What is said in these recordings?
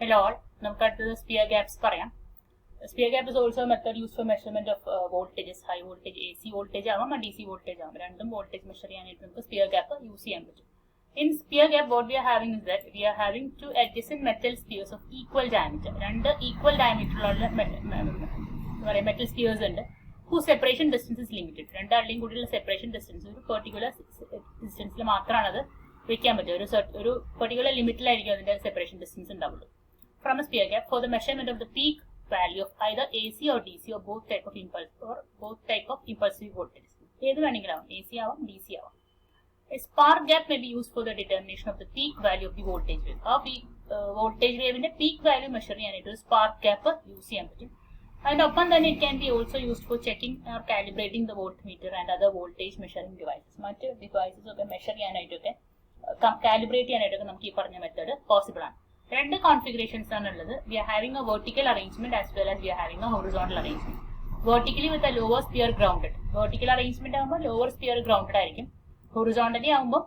Hello all. നമുക്ക് അടുത്തത് sphere gaps പറയാം. Sphere gap is also method use for measurement of voltages. High voltage AC voltage ആവാം, DC voltage ആവാം. രണ്ടും voltage measure ചെയ്യാനായിട്ട് നമുക്ക് സ്പിയർ ഗ്യാപ്പ് യൂസ് ചെയ്യാൻ പറ്റും. In spear gap, what we are having is that we are having two adjacent metal spheres of equal diameter. രണ്ട് equal diameter ഉള്ള metal spheres ഉണ്ട്. Whose separation distance is limited. രണ്ടാളുടെയും കൂടിയുള്ള separation distance ഒരു particular distanceൽ മാത്രമാണ് അത് വെക്കാൻ പറ്റുക. ഒരു particular ലിമിറ്റിലായിരിക്കും അതിന്റെ separation distance ഉണ്ടാവുള്ളൂ. From a spear gap, for the measurement of the peak value of either AC or DC or both type of impulse or both type of impulsive voltage. ഏത് വേണമെങ്കിലും ആവാം, AC ആവാം, DC ആവാം. A spark gap may be used for the determination of the peak value of the voltage wave. ആ voltage wave ന്റെ peak value measure ചെയ്യാനായിട്ട് ഒരു spark gap use ചെയ്യാൻ പറ്റും. അതിനൊപ്പം തന്നെ it can be also used for checking or calibrating the voltmeter and other voltage measuring devices. മറ്റ് devices ഒക്കെ മെഷർ ചെയ്യാനായിട്ടൊക്കെ കാലിബ്രേറ്റ് ചെയ്യാനായിട്ടൊക്കെ നമുക്ക് ഈ പറഞ്ഞ മെത്തേഡ് പോസിബിൾ ആണ്. രണ്ട് കോൺഫിഗറേഷൻസ് ആണ് ഉള്ളത്. We are having a vertical arrangement as well as we are having a horizontal arrangement. Vertically with a lower sphere grounded. Vertical arrangement ആകുമ്പോൾ ലോവർ സ്പിയർ ഗ്രൗണ്ടഡ് ആയിരിക്കും. Horizontally ആകുമ്പോൾ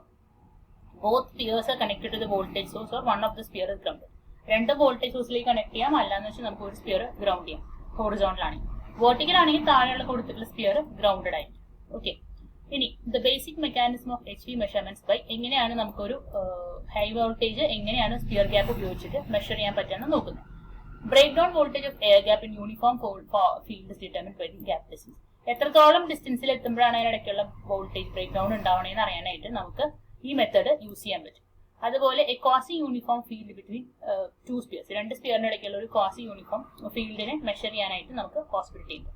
both spheres are connected to the voltage source or one of the sphere is grounded. രണ്ട് voltage സോഴ്സിലേക്ക് connect ചെയ്യാം, അല്ലാന്ന് വെച്ചാൽ നമുക്ക് ഒരു സ്പിയർ ഗ്രൗണ്ട് ചെയ്യാം. ഹൊറിസോണ്ടൽ ആണെങ്കിൽ. വെർട്ടിക്കൽ ആണെങ്കിൽ താഴെയുള്ള കൊടുത്തിട്ടുള്ള സ്പിയർ ഗ്രൗണ്ടഡ് ആയിരിക്കും. ഓക്കെ, ഇനി the basic mechanism of HV measurements by എങ്ങനെയാണ് നമുക്കൊരു ഹൈ വോൾട്ടേജ് എങ്ങനെയാണ് സ്പിയർ ഗ്യാപ്പ് ഉപയോഗിച്ചിട്ട് മെഷർ ചെയ്യാൻ പറ്റുമെന്ന് നോക്കുന്നത്. Breakdown voltage of air gap in uniform field determined by the gap distance. എത്രത്തോളം ഡിസ്റ്റൻസിൽ എത്തുമ്പോഴാണ് അതിനിടയ്ക്കുള്ള വോൾട്ടേജ് ബ്രേക്ക് ഡൗൺ ഉണ്ടാവണമെന്ന് അറിയാനായിട്ട് നമുക്ക് ഈ മെത്തേഡ് യൂസ് ചെയ്യാൻ പറ്റും. അതുപോലെ a quasi uniform field between two spheres. രണ്ട് സ്പിയറിന്റെ ഇടയ്ക്കുള്ള ഒരു ക്വാസി യൂണിഫോം ഫീൽഡിനെ മെഷർ ചെയ്യാനായിട്ട് നമുക്ക് പോസിബിലിറ്റി ഉണ്ട്.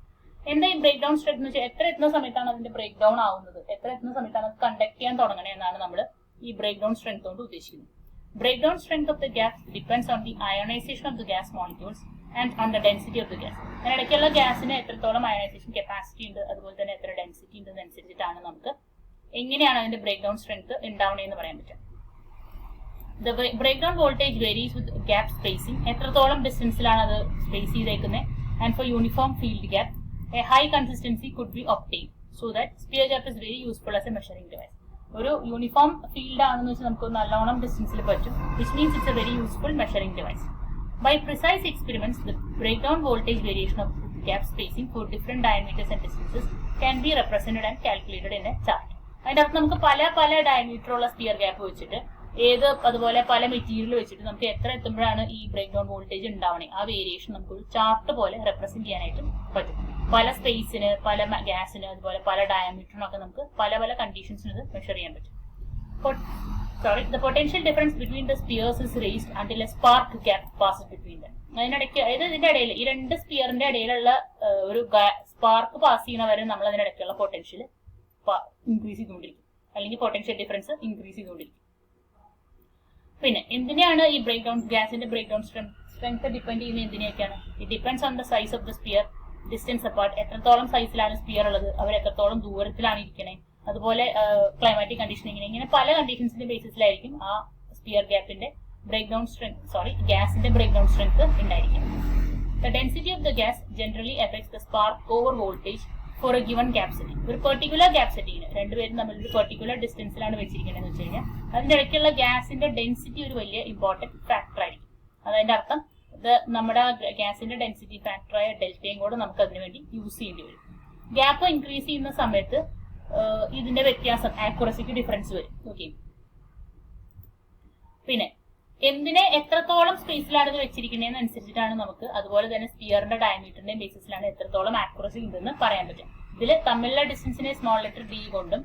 എന്താ ഈ ബ്രേക്ക് ഡൗൺ സ്ട്രെങ്ത് എന്ന് വെച്ചാൽ എത്ര എത്തുന്ന സമയത്താണ് അതിന്റെ ബ്രേക്ക് ഡൗൺ ആവുന്നത്, എത്ര എത്തുന്ന സമയത്താണ് അത് കണ്ടക്ട് ചെയ്യാൻ തുടങ്ങണത് എന്നാണ് നമ്മൾ ഈ ബ്രേക്ക് ഡൗൺ സ്ട്രെങ്ത് കൊണ്ട് ഉദ്ദേശിക്കുന്നത്. Break down strength of the gas depends on the ionisation of the gas molecules and on the density of the gas. അതിനിടയ്ക്കുള്ള ഗ്യാസിന് എത്രത്തോളം അയോണൈസേഷൻ കപ്പാസിറ്റി ഉണ്ട്, അതുപോലെ തന്നെ എത്ര ഡെൻസിറ്റി ഉണ്ടെന്നനുസരിച്ചിട്ടാണ് നമുക്ക് എങ്ങനെയാണ് അതിന്റെ ബ്രേക്ക് ഡൗൺ സ്ട്രെങ്ത് ഉണ്ടാവണേന്ന് പറയാൻ പറ്റും. The breakdown voltage varies with gap spacing. എത്രത്തോളം ഡിസ്റ്റൻസിലാണ് അത് സ്പേസ് ചെയ്തേക്കുന്നത്. And for uniform field gap a high consistency could be obtained so that spear gap is very useful as a measuring device. ഒരു uniform field ആണെന്ന് വെച്ചാൽ നമുക്ക് നല്ലോണം ഡിസ്റ്റൻസിൽ പറ്റും, which means it's a very useful measuring device. By precise experiments, the breakdown voltage variation of gap spacing for different diameters and distances can be represented and calculated in a chart. അതിന്റെ അർത്ഥം നമുക്ക് പല diameter ഉള്ള sphere gap വെച്ചിട്ട് അതുപോലെ പല material വെച്ചിട്ട് നമുക്ക് എത്ര എത്തുമ്പോഴാണ് ഈ ബ്രേക്ക് ഡൗൺ വോൾട്ടേജ് ഉണ്ടാവണേ ആ വേരിയേഷൻ നമുക്ക് ഒരു ചാർട്ട് പോലെ റെപ്രസെന്റ് ചെയ്യാനായിട്ട് പറ്റും. പല സ്പേസിന്, പല ഗ്യാസിന്, അതുപോലെ പല ഡയമീറ്ററിനൊക്കെ നമുക്ക് പല കണ്ടീഷൻസിന് ഇത് മെഷർ ചെയ്യാൻ പറ്റും. The potential difference between the spheres is raised until a spark gap passes between them. അതിനിടയ്ക്ക് അതായത് ഇതിന്റെ ഇടയിൽ ഈ രണ്ട് സ്പിയറിന്റെ ഇടയിലുള്ള ഒരു സ്പാർക്ക് പാസ് ചെയ്യുന്ന വരെ നമ്മൾ അതിനിടയ്ക്കുള്ള പൊട്ടൻഷ്യൽ ഇൻക്രീസ് ചെയ്തുകൊണ്ടിരിക്കും, അല്ലെങ്കിൽ പൊട്ടൻഷ്യൽ ഡിഫറൻസ് ഇൻക്രീസ് ചെയ്തുകൊണ്ടിരിക്കും. പിന്നെ എന്തിനാണ് ഈ ബ്രേക്ക് ഡൗൺ ഗ്യാസിന്റെ ബ്രേക്ക് ഡൗൺ സ്ട്രെങ്ത് ഡിപ്പെൻഡ് ചെയ്യുന്നത് എന്തിനെയൊക്കെയാണ്? It depends on the size of the sphere, distance apart, എത്രത്തോളം സൈസിലാണ് സ്പിയർ ഉള്ളത്, അവർ എത്രത്തോളം ദൂരത്തിലാണ് ഇരിക്കണേ, അതുപോലെ ക്ലൈമാറ്റിക് കണ്ടീഷനിങ്, ഇങ്ങനെ പല കണ്ടീഷൻസിന്റെ ബേസിസിലായിരിക്കും ആ സ്പിയർ ഗ്യാപ്പിന്റെ ഗ്യാസിന്റെ ബ്രേക്ക് ഡൗൺ സ്ട്രെങ്ത് ഉണ്ടായിരിക്കും. The density of the gas generally affects the spark over voltage for a given gap setting. ഒരു പെർട്ടിക്കുലർ ഗ്യാപ്പ് സെറ്റിംഗിന് രണ്ടുപേരും തമ്മിൽ ഒരു പെർട്ടിക്കുലർ ഡിസ്റ്റൻസിലാണ് വെച്ചിരിക്കണമെന്ന് വെച്ച് കഴിഞ്ഞാൽ അതിന്റെ ഇടയ്ക്കുള്ള ഗ്യാസിന്റെ ഡെൻസിറ്റി ഒരു വലിയ ഇമ്പോർട്ടന്റ് ഫാക്ടർ ആയിരിക്കും. അതിന്റെ അർത്ഥം നമ്മുടെ ഗ്യാസിന്റെ ഡെൻസിറ്റി ഫാക്ടറായ ഡെൽറ്റയും കൂടെ നമുക്ക് അതിനു വേണ്ടി യൂസ് ചെയ്യേണ്ടി വരും. ഗ്യാപ്പ് ഇൻക്രീസ് ചെയ്യുന്ന സമയത്ത് ഇതിന്റെ വ്യത്യാസം ആക്യുറസിക്ക് ഡിഫറൻസ് വരും. ഓക്കെ, പിന്നെ എന്തിനെ എത്രത്തോളം സ്പേസിലാണ് ഇത് വെച്ചിരിക്കുന്നതെന്ന് അനുസരിച്ചിട്ടാണ് നമുക്ക് അതുപോലെ തന്നെ സ്പിയറിന്റെ ഡയമീറ്ററിന്റെയും ബേസിസിലാണ് എത്രത്തോളം ആക്യുറസി ഉണ്ടെന്ന് പറയാൻ പറ്റും. ഇതിൽ തമ്മിലുള്ള ഡിസ്റ്റൻസിനെ സ്മോൾ ലെറ്റർ d കൊണ്ടും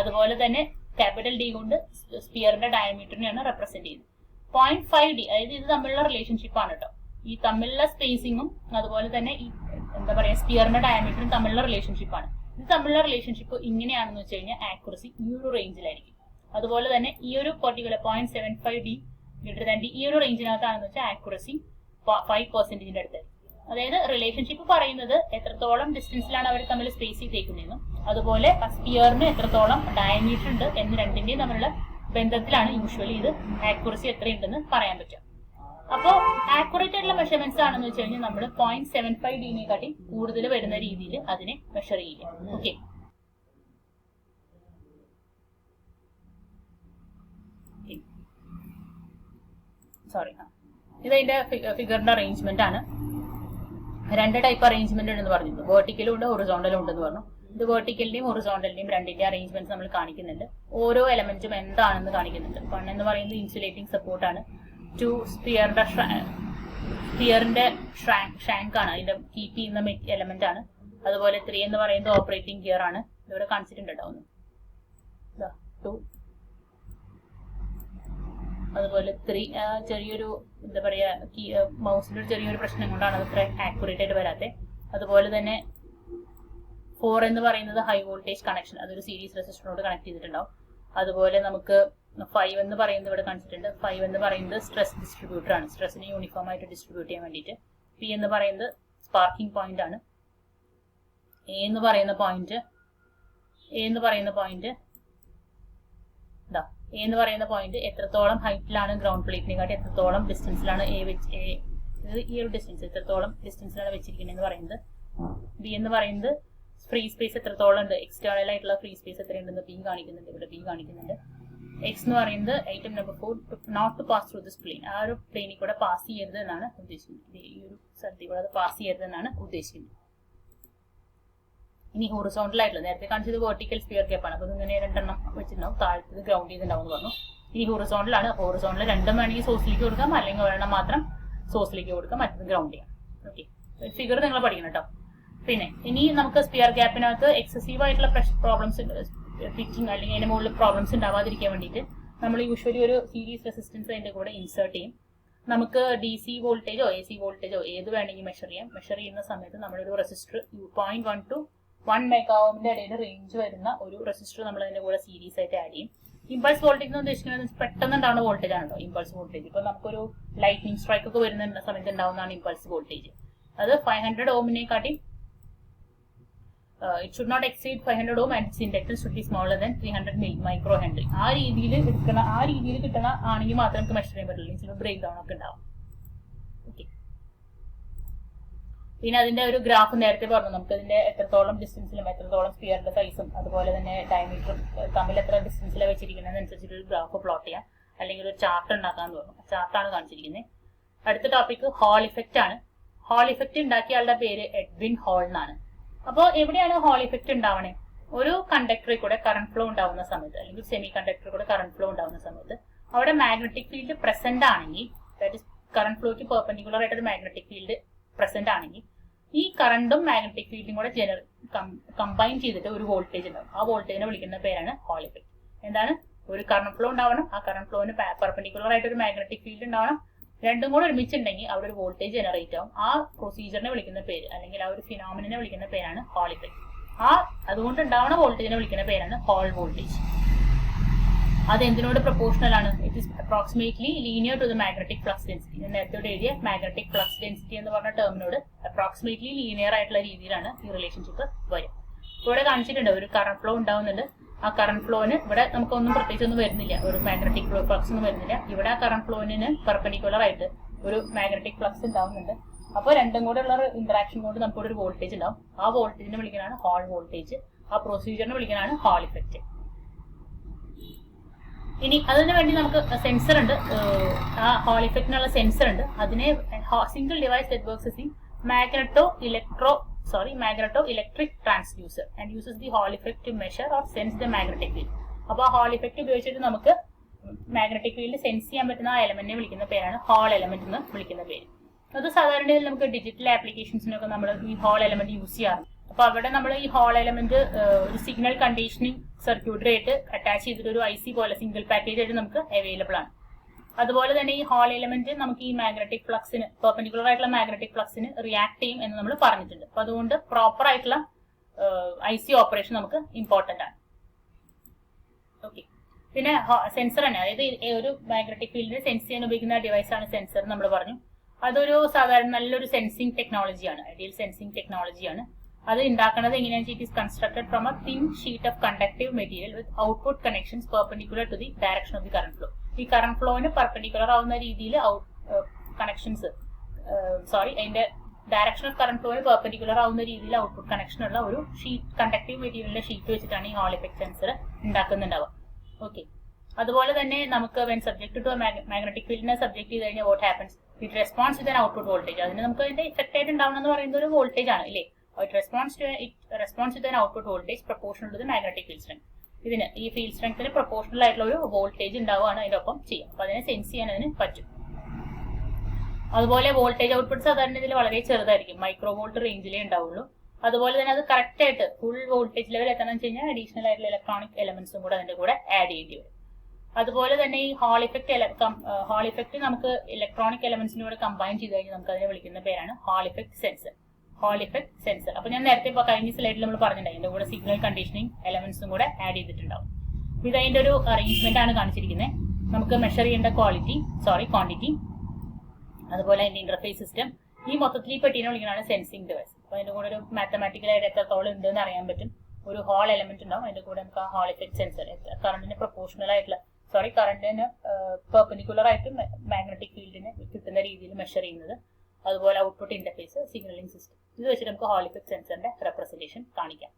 അതുപോലെ തന്നെ ക്യാപിറ്റൽ D കൊണ്ട് സ്പിയറിന്റെ ഡയമീറ്ററിനെയാണ് റെപ്രസെന്റ് ചെയ്യുന്നത്. 0.5d, അതായത് ഇത് തമ്മിലുള്ള റിലേഷൻഷിപ്പ് ആണ് കേട്ടോ. ഈ തമ്മിലുള്ള സ്പേസിങ്ങും അതുപോലെ തന്നെ ഈ സ്പിയറിന്റെ ഡയമീറ്ററും തമ്മിലുള്ള റിലേഷൻഷിപ്പ് ആണ്. ഇത് തമ്മിലുള്ള റിലേഷൻഷിപ്പ് ഇങ്ങനെയാണെന്ന് വെച്ച് കഴിഞ്ഞാൽ ആക്യുറസി ഈ ഒരു റേഞ്ചിലായിരിക്കും. അതുപോലെ തന്നെ ഈ ഒരു particular 0.75d greater than d ഈ ഒരു റേഞ്ചിനകത്താണെന്ന് വെച്ചാൽ ആക്യുറസി 5% അടുത്തായിരിക്കും. അതായത് റിലേഷൻഷിപ്പ് പറയുന്നത് എത്രത്തോളം ഡിസ്റ്റൻസിലാണ് അവർ തമ്മിൽ സ്പേസ് ചെയ്തേക്കുന്നതെന്നും അതുപോലെ സ്പിയറിന് എത്രത്തോളം ഡയമീറ്റർ ഉണ്ട് എന്ന് രണ്ടിന്റെയും തമ്മിലുള്ള ബന്ധത്തിലാണ് യൂഷ്വലി ഇത് ആക്യുറസി എത്രയുണ്ടെന്ന് പറയാൻ പറ്റുക. അപ്പോൾ ആക്യുറേറ്റ് ആയിട്ടുള്ള മെഷർമെന്റ്സ് ആണെന്ന് വെച്ച് കഴിഞ്ഞാൽ നമ്മൾ 0.75d കൂടുതൽ വരുന്ന രീതിയിൽ അതിനെ മെഷർ ചെയ്യുക. ഓക്കെ, ഇതിന്റെ ഫിഗറിന്റെ അറേഞ്ച്മെന്റ് ആണ്. 2 ടൈപ്പ് അറേഞ്ച്മെന്റ് ഉണ്ടെന്ന് പറഞ്ഞിരുന്നു. വെർട്ടിക്കലും ഉണ്ട്, ഹൊറിസോണ്ടലും ഉണ്ടെന്ന് പറഞ്ഞു. ഇത് വെർട്ടിക്കലിന്റെയും ഹൊറിസോണ്ടലിന്റെയും രണ്ടിന്റെ അറേഞ്ച്മെന്റ്സ് നമ്മൾ കാണിക്കുന്നുണ്ട്. ഓരോ എലമെന്റും എന്താണെന്ന് കാണിക്കുന്നുണ്ട്. 1 എന്ന് പറയുന്നത് ഇൻസുലേറ്റിംഗ് സപ്പോർട്ടാണ്. 2 സ്പിയറിന്റെ ഷാങ്ക് ആണ്, അതിന്റെ കീപ്പ് ചെയ്യുന്ന എലമെന്റ് ആണ്. അതുപോലെ 3 എന്ന് പറയുന്നത് ഓപ്പറേറ്റിംഗ് ഗിയർ ആണ്. ഇവിടെ കാണിച്ചിട്ടുണ്ടാവുന്നു 2. അതുപോലെ 3 ചെറിയൊരു എന്താ പറയാ മൗസിന്റെ ഒരു ചെറിയൊരു പ്രശ്നം കൊണ്ടാണ് അത് അത്ര ആക്യുറേറ്റ് ആയിട്ട് വരാത്തത്. അതുപോലെ തന്നെ 4 എന്ന് പറയുന്നത് ഹൈ വോൾട്ടേജ് കണക്ഷൻ, അതൊരു സീരീസ് റെസിസ്റ്ററിനോട് കണക്ട് ചെയ്തിട്ടുണ്ടാവും. അതുപോലെ നമുക്ക് 5 എന്ന് പറയുന്നത് ഇവിടെ കാണിച്ചിട്ടുണ്ട്. 5 എന്ന് പറയുന്നത് സ്ട്രെസ് ഡിസ്ട്രിബ്യൂട്ടർ ആണ്, സ്ട്രെസ്സിനെ യൂണിഫോം ആയിട്ട് ഡിസ്ട്രിബ്യൂട്ട് ചെയ്യാൻ വേണ്ടിയിട്ട്. P എന്ന് പറയുന്നത് സ്പാർക്കിംഗ് പോയിന്റ് ആണ്. A എന്ന് പറയുന്ന പോയിന്റ് എത്രത്തോളം ഹൈറ്റിലാണ് ഗ്രൗണ്ട് പ്ലേറ്റിനെക്കാട്ടി എത്രത്തോളം ഡിസ്റ്റൻസിലാണ് ഈ ഒരു ഡിസ്റ്റൻസ് എത്രത്തോളം ഡിസ്റ്റൻസിലാണ് വെച്ചിരിക്കുന്നത് എന്ന് പറയുന്നത്. B എന്ന് പറയുന്നത് ഫ്രീ സ്പേസ് എത്രത്തോളം ഉണ്ട്, എക്സ്റ്റേണൽ ആയിട്ടുള്ള ഫ്രീ സ്പേസ് എത്രയുണ്ടെന്ന് B കാണിക്കുന്നുണ്ട്, ഇവിടെ B കാണിക്കുന്നുണ്ട്. X എന്ന് പറയുന്നത് item number 4 not to pass through this plane, ആ ഒരു പ്ലെയിനിൽ കൂടെ പാസ് ചെയ്യരുത് എന്നാണ് ഉദ്ദേശിക്കുന്നത്. ഈ ഒരു സ്ഥലത്തിൽ കൂടെ അത് പാസ് ചെയ്യരുത് എന്നാണ് ഉദ്ദേശിക്കുന്നത്. ഇനി ഹൊറിസോണ്ടൽ ആയിട്ടുള്ള നേരത്തെ കാണിച്ചത് വെർട്ടിക്കൽ സ്പിയർ ഗ്യാപ്പ് ആണ്. അപ്പോൾ ഇങ്ങനെ 2 എണ്ണം വെച്ചിട്ടുണ്ടാവും, താഴത്തത് ഗ്രൗണ്ട് ചെയ്തിട്ടുണ്ടാവും എന്ന് പറഞ്ഞു. ഇനി ഹൊറിസോണ്ടൽ ആണ്. ഹൊറിസോണ്ടൽ 2 വേണമെങ്കിൽ സോഴ്സിലേക്ക് കൊടുക്കാം, അല്ലെങ്കിൽ ഒരെണ്ണം മാത്രം സോഴ്സിലേക്ക് കൊടുക്കാം, മറ്റത് ഗ്രൗണ്ട് ചെയ്യാം. ഓക്കെ, ഫിഗർ നിങ്ങൾ പഠിക്കണം കേട്ടോ. പിന്നെ ഇനി നമുക്ക് സ്പിയർ ഗ്യാപ്പിനകത്ത് എക്സസീവ് ആയിട്ടുള്ള പ്രോബ്ലംസ് ഫിറ്റിംഗ് അല്ലെങ്കിൽ അതിന്റെ മുകളിൽ പ്രോബ്ലംസ് ഉണ്ടാവാതിരിക്കാൻ വേണ്ടിയിട്ട് നമ്മൾ യൂഷ്വലി ഒരു സീരീസ് റെസിസ്റ്റൻസ് അതിന്റെ കൂടെ ഇൻസേർട്ട് ചെയ്യും. നമുക്ക് DC വോൾട്ടേജോ AC വോൾട്ടേജോ ഏത് വേണമെങ്കിൽ മെഷർ ചെയ്യാം. മെഷർ ചെയ്യുന്ന സമയത്ത് നമ്മളൊരു റെസിസ്റ്റർ 0.1 to 1 മെഗാ ഓമിന്റെ ഇടയിൽ റേഞ്ച് വരുന്ന ഒരു റെസിസ്റ്റർ നമ്മൾ അതിന്റെ കൂടെ സീരീസ് ആയിട്ട് ആഡ് ചെയ്യും. ഇമ്പൾസ് വോൾട്ടേജ് എന്ന് ഉദ്ദേശിക്കുന്നത് പെട്ടെന്ന് ഉണ്ടാവുന്ന വോൾട്ടേജ് ആണല്ലോ ഇമ്പൾസ് വോൾട്ടേജ്. ഇപ്പൊ നമുക്കൊരു ലൈറ്റ്നിങ് സ്ട്രൈക്ക് ഒക്കെ വരുന്ന സമയത്ത് ഉണ്ടാവുന്നതാണ് ഇമ്പൾസ് വോൾട്ടേജ്. അത് 500 ഓമിനെക്കാട്ടി it should not exceed 500 ohm and its inductance should be smaller than 300 microhenry. ആ രീതിയിൽ കിട്ടണ ആണെങ്കിൽ മാത്രമേ നമുക്ക് മെഷർ ചെയ്യാൻ പറ്റുള്ളൂ. ചിലപ്പോൾ ബ്രേക്ക് ഡൗൺ ഒക്കെ ഉണ്ടാവും. ഓക്കെ, പിന്നെ അതിന്റെ ഒരു ഗ്രാഫ് നേരത്തെ പറഞ്ഞു. നമുക്ക് അതിന്റെ എത്രത്തോളം ഡിസ്റ്റൻസിലും എത്രത്തോളം സ്പിയറിന്റെ സൈസും അതുപോലെ തന്നെ ഡയമീറ്ററും തമ്മിൽ എത്ര ഡിസ്റ്റൻസിലാണ് വെച്ചിരിക്കുന്നതിനനുസരിച്ചിട്ട് ഒരു ഗ്രാഫ് പ്ലോട്ട് ചെയ്യാം, അല്ലെങ്കിൽ ഒരു ചാർട്ട് ഉണ്ടാക്കാന്ന് പറഞ്ഞു. ചാർട്ടാണ് കാണിച്ചിരിക്കുന്നത്. അടുത്ത ടോപ്പിക് ഹോൾ ഇഫക്റ്റ് ആണ്. ഹോൾ ഇഫക്റ്റ് ഉണ്ടാക്കിയ ആളുടെ പേര് എഡ്വിൻ ഹോൾ എന്നാണ്. അപ്പോൾ എവിടെയാണ് ഹോൾ ഇഫക്റ്റ് ഉണ്ടാവണേ? ഒരു കണ്ടക്ടറിൽ കൂടെ കറണ്ട് ഫ്ലോ ഉണ്ടാവുന്ന സമയത്ത്, അല്ലെങ്കിൽ സെമി കണ്ടക്ടറിൽ കൂടെ കറണ്ട് ഫ്ലോ ഉണ്ടാവുന്ന സമയത്ത് അവിടെ മാഗ്നറ്റിക് ഫീൽഡ് പ്രസന്റ് ആണെങ്കിൽ, ദാറ്റ് ഇസ് കറണ്ട് ഫ്ലോയ്ക്ക് പെർപെൻഡിക്കുലർ ആയിട്ട് ഒരു മാഗ്നറ്റിക് ഫീൽഡ് പ്രസന്റ് ആണെങ്കിൽ ഈ കറണ്ടും മാഗ്നറ്റിക് ഫീൽഡും കൂടെ കമ്പൈൻ ചെയ്തിട്ട് ഒരു വോൾട്ടേജ് ഉണ്ടാവും. ആ വോൾട്ടേജിനെ വിളിക്കുന്ന പേരാണ് ഹോൾ ഇഫക്റ്റ്. എന്താണ്? ഒരു കറണ്ട് ഫ്ലോ ഉണ്ടാവണം, ആ കറണ്ട് ഫ്ലോന് പെർപെൻഡിക്കുലർ ആയിട്ട് ഒരു മാഗ്നറ്റിക് ഫീൽഡ് ഉണ്ടാവണം. രണ്ടും കൂടെ ഒരുമിച്ചുണ്ടെങ്കിൽ അവിടെ ഒരു വോൾട്ടേജ് ജനറേറ്റ് ആവും. ആ പ്രൊസീജിയറിനെ വിളിക്കുന്ന പേര് അല്ലെങ്കിൽ ആ ഒരു ഫിനോമിനെ വിളിക്കുന്ന പേരാണ് ഹോൾ ഇഫക്റ്റ്. അതുകൊണ്ട് ഉണ്ടാവുന്ന വോൾട്ടേജിനെ വിളിക്കുന്ന പേരാണ് ഹോൾ വോൾട്ടേജ്. അത് എന്തിനോട് പ്രൊപ്പോർഷണൽ ആണ്? It is approximately linear two the magnetic flux density. നേരത്തെ എഴുതിയ മാഗ്നറ്റിക് ഫ്ലക്സ് ഡെൻസിറ്റി എന്ന് പറഞ്ഞ ടേമിനോട് അപ്രോക്സിമേറ്റ്ലി ലീനിയർ ആയിട്ടുള്ള രീതിയിലാണ് ഈ റിലേഷൻഷിപ്പ് വരും. ഇവിടെ കാണിച്ചിട്ടുണ്ട് ഒരു കറണ്ട് ഫ്ലോ ഉണ്ടാവുന്നുണ്ട്. ആ കറണ്ട് ഫ്ലോന് ഇവിടെ നമുക്കൊന്നും പ്രത്യേകിച്ച് ഒന്നും വരുന്നില്ല, ഒരു മാഗ്നറ്റിക് ഫ്ലക്സ് ഒന്നും വരുന്നില്ല. ഇവിടെ ആ കറണ്ട് ഫ്ലോന് പെർപെൻഡിക്കുലർ ആയിട്ട് ഒരു മാഗ്നറ്റിക് ഫ്ലക്സ് ഉണ്ടാവുന്നുണ്ട്. അപ്പോൾ രണ്ടും കൂടെ ഉള്ള ഇന്ററാക്ഷൻ കൊണ്ട് നമുക്കിവിടെ ഒരു വോൾട്ടേജ് ഉണ്ടാവും. ആ വോൾട്ടേജിനെ വിളിക്കാനാണ് ഹോൾ വോൾട്ടേജ്. ആ പ്രൊസീജിയറിനെ വിളിക്കാനാണ് ഹോൾ ഇഫക്റ്റ്. ഇനി അതിനു വേണ്ടി നമുക്ക് സെൻസർ ഉണ്ട്. ആ ഹോൾ ഇഫക്റ്റിനുള്ള സെൻസർ ഉണ്ട്. അതിനെ single device that works as magneto-electric transducer and uses the Hall effect to measure or sense the magnetic field. അപ്പോൾ ഹോൾ ഇഫക്റ്റ് ഉപയോഗിച്ചിട്ട് നമുക്ക് മാഗ്നറ്റിക് ഫീൽഡ് സെൻസ് ചെയ്യാൻ പറ്റുന്ന ആ എലമെന്റിനെ വിളിക്കുന്ന പേരാണ് ഹോൾ എലമെന്റ് എന്ന് വിളിക്കുന്ന പേര്. അത് സാധാരണ നമുക്ക് ഡിജിറ്റൽ ആപ്ലിക്കേഷൻസിനൊക്കെ നമ്മൾ ഈ ഹോൾ എലമെന്റ് യൂസ് ചെയ്യാറുണ്ട്. അപ്പൊ അവിടെ നമ്മൾ ഈ ഹോൾ എലമെന്റ് ഒരു സിഗ്നൽ കണ്ടീഷനിങ് സർക്യൂട്ടറി ആയിട്ട് അറ്റാച്ച് ചെയ്തിട്ട് ഒരു IC പോലെ സിംഗിൾ പാക്കേജ് ആയിട്ട് നമുക്ക് അവൈലബിൾ ആണ്. അതുപോലെ തന്നെ ഈ ഹോൾ എലമെന്റ് നമുക്ക് ഈ മാഗ്നറ്റിക് ഫ്ലക്സിന് പെർപെൻഡിക്കുലർ ആയിട്ടുള്ള മാഗ്നറ്റിക് ഫ്ലക്സിന് റിയാക്ട് ചെയ്യും എന്ന് നമ്മൾ പറഞ്ഞിട്ടുണ്ട്. അപ്പൊ അതുകൊണ്ട് പ്രോപ്പർ ആയിട്ടുള്ള IC ഓപ്പറേഷൻ നമുക്ക് ഇമ്പോർട്ടന്റ് ആണ്. ഓക്കെ, പിന്നെ സെൻസർ തന്നെ, അതായത് ഒരു മാഗ്നറ്റിക് ഫീൽഡിനെ സെൻസ് ചെയ്യാൻ ഉപയോഗിക്കുന്ന ഡിവൈസ് ആണ് സെൻസർ നമ്മൾ പറഞ്ഞു. അതൊരു സാധാരണ നല്ലൊരു സെൻസിങ് ടെക്നോളജിയാണ്, ഐഡിയൽ സെൻസിങ് ടെക്നോളജിയാണ്. അത് ഉണ്ടാക്കുന്നത് എങ്ങനെയാണെന്ന് വെച്ചാൽ it is constructed from a thin sheet of conductive material with output connections perpendicular to the direction of the current flow. ഈ കറന്റ് ഫ്ലോന് പെർപെൻഡിക്കുലർ ആവുന്ന രീതിയിൽ അതിന്റെ ഡയറക്ഷൻ ഓഫ് കറന്റ് ഫ്ലോന് പെർപെൻഡിക്കുലർ ആവുന്ന രീതിയിൽ ഔട്ട്പുട്ട് കണക്ഷൻ ഉള്ള ഒരു ഷീറ്റ്, കണ്ടക്ടീവ് മെറ്റീരിയലിന്റെ ഷീറ്റ് വെച്ചിട്ടാണ് ഈ ഹോൾ ഇഫക്റ്റ് സെൻസർ ഉണ്ടാക്കുന്നുണ്ടാവുക. ഓക്കെ, അതുപോലെ തന്നെ നമുക്ക് വെൻ സബ്ജക്ട് ടു മാഗ്നറ്റിക് ഫീൽഡിനെ സബ്ജക്ട് ചെയ്ത് കഴിഞ്ഞാൽ what happens? It response with an output voltage. അതിന് നമുക്ക് അതിന്റെ ഇഫക്റ്റ് ആയിട്ട് ഉണ്ടാവണം എന്ന് പറയുന്ന ഒരു വോൾട്ടേജ് ആണ് ഇല്ലേ. It response with an output voltage proportional to the magnetic field strength. ഇതിന് ഈ ഫീൽഡ് സ്ട്രെങ്ത്തിന് പ്രൊപ്പോർഷണൽ ആയിട്ടുള്ള ഒരു വോൾട്ടേജ് ഉണ്ടാവുകയാണ് അതിന്റെ ഒപ്പം ചെയ്യാം. അപ്പൊ അതിനെ സെൻസ് ചെയ്യാൻ അതിന് പറ്റും. അതുപോലെ വോൾട്ടേജ് ഔട്ട്പുട്ട് സാധാരണ ഇതിൽ വളരെ ചെറുതായിരിക്കും, മൈക്രോ വോൾട്ട് റേഞ്ചിലേ ഉണ്ടാവുള്ളൂ. അതുപോലെ തന്നെ അത് കറക്റ്റ് ആയിട്ട് ഫുൾ വോൾട്ടേജ് ലെവൽ എത്തണം വെച്ച് കഴിഞ്ഞാൽ അഡീഷണൽ ആയിട്ടുള്ള ഇലക്ട്രോണിക് എലമെന്റ്സും കൂടെ അതിന്റെ കൂടെ ആഡ് ചെയ്യേണ്ടി വരും. അതുപോലെ തന്നെ ഈ ഹാൾ ഇഫക്റ്റ് നമുക്ക് ഇലക്ട്രോണിക് എലമെന്റ്സിന്റെ കൂടെ കമ്പൈൻ ചെയ്ത് കഴിഞ്ഞാൽ നമുക്ക് അതിനെ വിളിക്കുന്ന പേരാണ് ഹാൾ ഇഫക്റ്റ് സെൻസർ. അപ്പൊ ഞാൻ നേരത്തെ കഴിഞ്ഞ സ്ലൈഡിൽ നമ്മൾ പറഞ്ഞിട്ടുണ്ടായി ഇതിന്റെ കൂടെ സിഗ്നൽ കണ്ടീഷനിങ് എലമെന്റ്സും കൂടെ ആഡ് ചെയ്തിട്ടുണ്ടാവും. ഇത് അതിന്റെ ഒരു അറേഞ്ച്മെന്റ് ആണ് കാണിച്ചിരിക്കുന്നത്. നമുക്ക് മെഷർ ചെയ്യേണ്ട ക്വാണ്ടിറ്റി, അതുപോലെ അതിന്റെ ഇന്റർഫേസ് സിസ്റ്റം, ഈ മൊത്തത്തിൽ ഈ പെട്ടീനെ വിളിക്കുന്നതാണ് സെൻസിങ് ഡിവൈസ്. അപ്പൊ അതിന്റെ കൂടെ ഒരു മാത്തമാറ്റിക്കലായിട്ട് എത്രത്തോളം ഉണ്ട് എന്ന് അറിയാൻ പറ്റും. ഒരു ഹാൾ എലമെന്റ് ഉണ്ടാവും, അതിന്റെ കൂടെ നമുക്ക് ആ ഹാൾ ഇഫക്റ്റ് സെൻസർ കറണ്ടിന് പ്രൊപ്പോർഷണൽ ആയിട്ടുള്ള കറണ്ടിന് പെർപെൻഡിക്കുലർ ആയിട്ട് മാഗ്നറ്റിക് ഫീൽഡിന് കിട്ടുന്ന രീതിയിൽ മെഷർ ചെയ്യുന്നത്. അതുപോലെ ഔട്ട്പുട്ട് ഇന്റർഫേസ്, സിഗ്നലിംഗ് സിസ്റ്റം, ഇത് വെച്ചിട്ട് നമുക്ക് ഹാൾ ഇഫക്റ്റ് സെൻസറിന്റെ റെപ്രസെന്റേഷൻ കാണിക്കാം.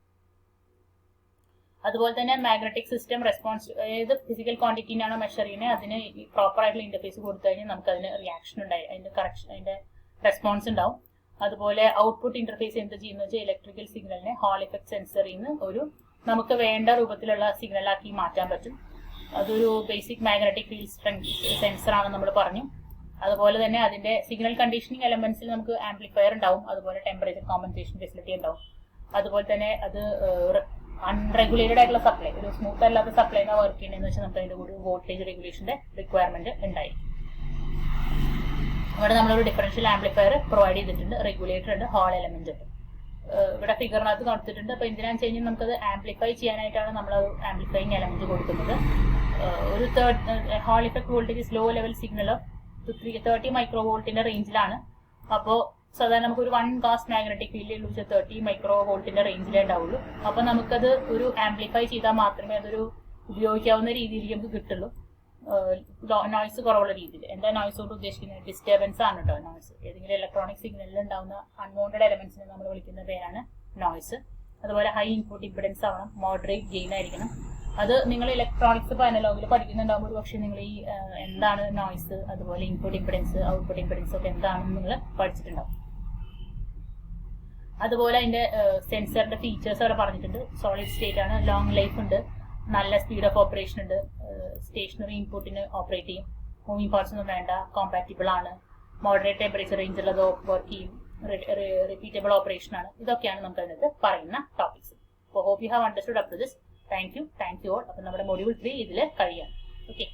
അതുപോലെ തന്നെ മാഗ്നറ്റിക് സിസ്റ്റം റെസ്പോൺസ് ഏത് ഫിസിക്കൽ ക്വാണ്ടിറ്റിനാണോ മെഷർ ചെയ്യുന്നത് അതിന് പ്രോപ്പർ ആയിട്ടുള്ള ഇന്റർഫേസ് കൊടുത്തു കഴിഞ്ഞാൽ നമുക്ക് അതിന് റിയാക്ഷൻ ഉണ്ടായി അതിന്റെ റെസ്പോൺസ് ഉണ്ടാവും. അതുപോലെ ഔട്ട്പുട്ട് ഇന്റർഫേസ് എന്ത് ചെയ്യുന്ന വെച്ചാൽ ഇലക്ട്രിക്കൽ സിഗ്നലിനെ ഹാൾ ഇഫക്റ്റ് സെൻസറിൽ നിന്ന് ഒരു നമുക്ക് വേണ്ട രൂപത്തിലുള്ള സിഗ്നലാക്കി മാറ്റാൻ പറ്റും. അതൊരു basic magnetic field strength sensor ആണെന്ന് നമ്മൾ പറഞ്ഞു. അതുപോലെ തന്നെ അതിന്റെ സിഗ്നൽ കണ്ടീഷനിങ് എലമെന്റ്സിൽ നമുക്ക് ആംപ്ലിഫയർ ഉണ്ടാവും, അതുപോലെ ടെമ്പറേച്ചർ കോമ്പൻസേഷൻ ഫെസിലിറ്റി ഉണ്ടാവും. അതുപോലെ തന്നെ അത് അൺറെഗുലേറ്റഡ് ആയിട്ടുള്ള സപ്ലൈ, ഒരു സ്മൂത്ത് അല്ലാത്ത സപ്ലൈ വർക്ക് ചെയ്യണമെന്ന് വെച്ചാൽ നമുക്ക് അതിന്റെ കൂടെ വോൾട്ടേജ് റെഗുലേഷന്റെ റിക്വയർമെന്റ് ഉണ്ടായിരിക്കും. ഇവിടെ നമ്മളൊരു ഡിഫറൻഷ്യൽ ആംപ്ലിഫയർ പ്രൊവൈഡ് ചെയ്തിട്ടുണ്ട്, റെഗുലേറ്റർ ഉണ്ട്, ഹാൾ എലമെന്റ് ഉണ്ട്. ഇവിടെ ഫിഗറിനകത്ത് കൊടുത്തിട്ടുണ്ട്. അപ്പൊ എന്തിനാണെന്ന് വെച്ച് കഴിഞ്ഞാൽ നമുക്കത് ആംപ്ലിഫൈ ചെയ്യാനായിട്ടാണ് നമ്മൾ ആംപ്ലിഫൈങ് എലമെന്റ് കൊടുക്കുന്നത്. ഒരു hall effect voltage low level signal 30 micro വോൾട്ടിന്റെ റേഞ്ചിലാണ്. അപ്പോൾ സാധാരണ നമുക്ക് ഒരു 1 ഗാസ് മാഗ്നറ്റിക് ഫീൽഡിൽ 30 മൈക്രോ വോൾട്ടിന്റെ റേഞ്ചിലേ ഉണ്ടാവുള്ളൂ. അപ്പൊ നമുക്കത് ഒരു ആംപ്ലിഫൈ ചെയ്താൽ മാത്രമേ അതൊരു ഉപയോഗിക്കാവുന്ന രീതിയിൽ നമുക്ക് കിട്ടുള്ളൂ, നോയ്സ് കുറവുള്ള രീതിയിൽ. എന്താ നോയ്സ് കൊണ്ട് ഉദ്ദേശിക്കുന്നത്? ഡിസ്റ്റർബൻസ് ആണ് കേട്ടോ നോയ്സ്. ഏതെങ്കിലും ഇലക്ട്രോണിക് സിഗ്നലിൽ ഉണ്ടാവുന്ന അൺവാണ്ടഡ് എലമെന്റ്സിനെ നമ്മൾ വിളിക്കുന്ന പേരാണ് നോയ്സ്. അതുപോലെ ഹൈ ഇൻപുട്ട് ഇംപിഡൻസ് ആവണം, മോഡറേറ്റ് ഗെയിൻ ആയിരിക്കണം. അത് നിങ്ങൾ ഇലക്ട്രോണിക്സ് അനലോഗിൽ പഠിക്കുന്നുണ്ടാകുമ്പോൾ ഒരു പക്ഷേ നിങ്ങൾ ഈ എന്താണ് നോയ്സ്, അതുപോലെ ഇൻപുട്ട് ഇംപിഡൻസ്, ഔട്ട്പുട്ട് ഇംപിഡൻസ് ഒക്കെ എന്താണെന്ന് നിങ്ങൾ പഠിച്ചിട്ടുണ്ടാവും. അതുപോലെ അതിന്റെ സെൻസറിന്റെ ഫീച്ചേഴ്സ് അവിടെ പറഞ്ഞിട്ടുണ്ട്. സോളിഡ് സ്റ്റേറ്റ് ആണ്, ലോങ് ലൈഫ് ഉണ്ട്, നല്ല സ്പീഡ് ഓഫ് ഓപ്പറേഷൻ ഉണ്ട്, സ്റ്റേഷനറി ഇൻപുട്ടിന് ഓപ്പറേറ്റ് ചെയ്യും, മൂവിംഗ് പാർട്സ് ഒന്നും വേണ്ട, കോമ്പാറ്റിബിൾ ആണ്, മോഡറേറ്റ് ടെമ്പറേച്ചർ റേഞ്ച് ഉള്ളത് വർക്ക് ചെയ്യും, റിപ്പീറ്റബിൾ ഓപ്പറേഷൻ ആണ്. ഇതൊക്കെയാണ് നമുക്ക് അതിനകത്ത് പറയുന്ന ടോപ്പിക്സ്. അപ്പോൾ hope you have understood up to this. Thank you all. അപ്പം നമ്മുടെ മൊഡ്യൂൾ 3 ഇതിൽ കഴിയാണ്. ഓക്കെ.